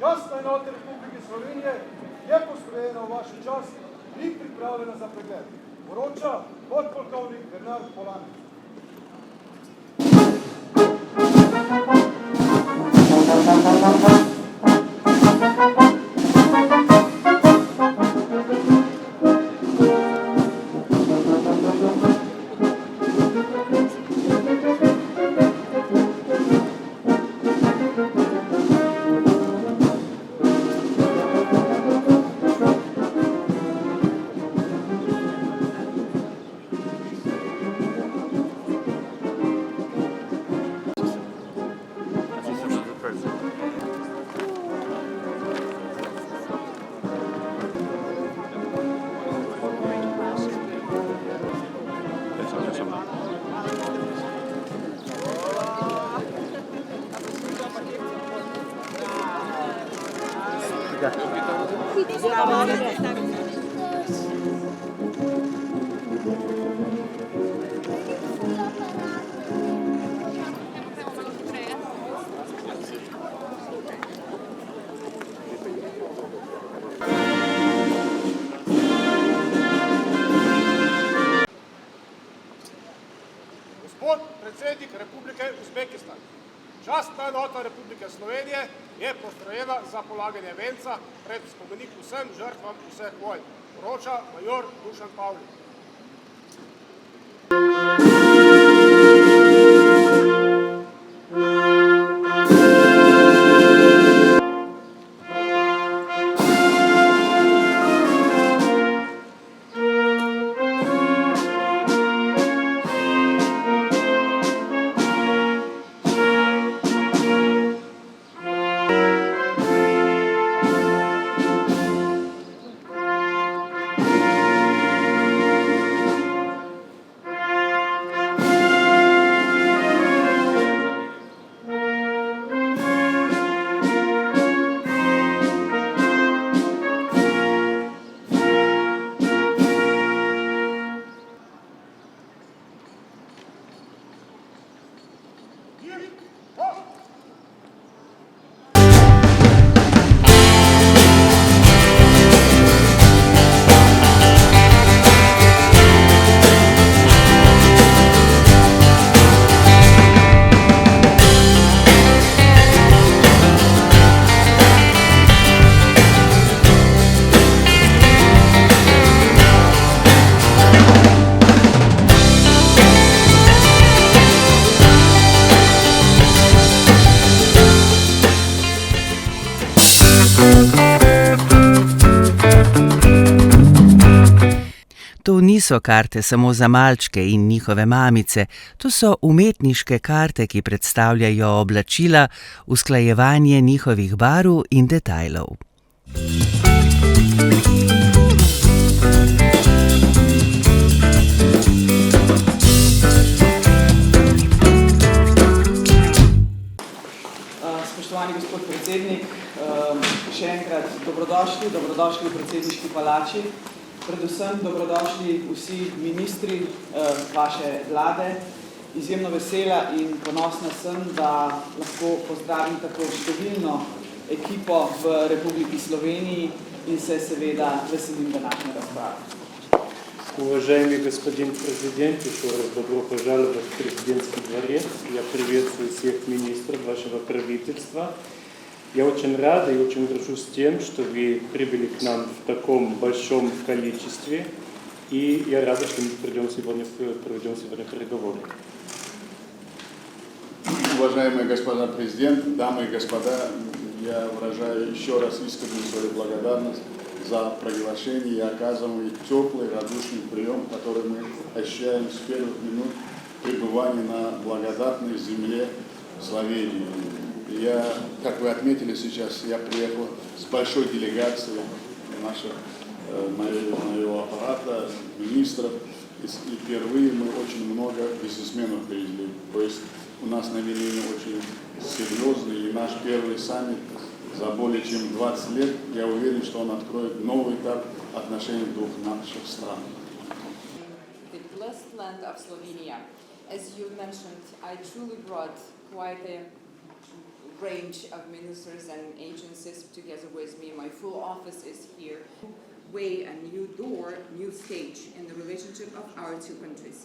Častna enota Republike Slovenije je postrojena v vaši čast in pripravljena za pregled. Poroča podpolkovnik Bernard Polanec. Gospod predsednik Republike Uzbekistan, častna enota Republike Slovenije je postrojena za polaganje venca pred spomenik vsem žrtvam vseh vojn. Poroča major Dušan Pavlič. To niso karte samo za malčke in njihove mamice, to so umetniške karte, ki predstavljajo oblačila, usklajevanje njihovih barv in detajlov. Spoštovani gospod predsednik, še enkrat dobrodošli v predsedniški palači. Predvsem dobrodošli vsi ministri vaše vlade. Izjemno vesela in ponosna sem, da lahko pozdravim tako številno ekipo v Republiki Sloveniji in se seveda veselim današnje razprave. Уважаемый господин президент, еще раз добро пожаловать в президентский дворец. Я приветствую всех министров вашего правительства. Я очень рад и очень горжусь тем, что вы прибыли к нам в таком большом количестве. И я рад, что мы проведем сегодня переговоры. Уважаемый господин президент, дамы и господа, я выражаю еще раз искреннюю свою благодарность за приглашение и оказываемый теплый, радушный прием, который мы ощущаем с первых минут пребывания на благодатной земле Словении. Как вы отметили сейчас, я приехал с большой делегацией моего аппарата, министров, и впервые мы очень много бизнесменов привезли. То есть у нас намерение очень серьезный, и наш первый саммит за более чем 20 лет, я уверен, что он откроет новый этап отношений двух наших стран. The blessed land of Slovenia. As you mentioned, I truly brought quite a range of ministers and agencies together with me. My full office is here. Way a new door, new stage in the relationship of our two countries.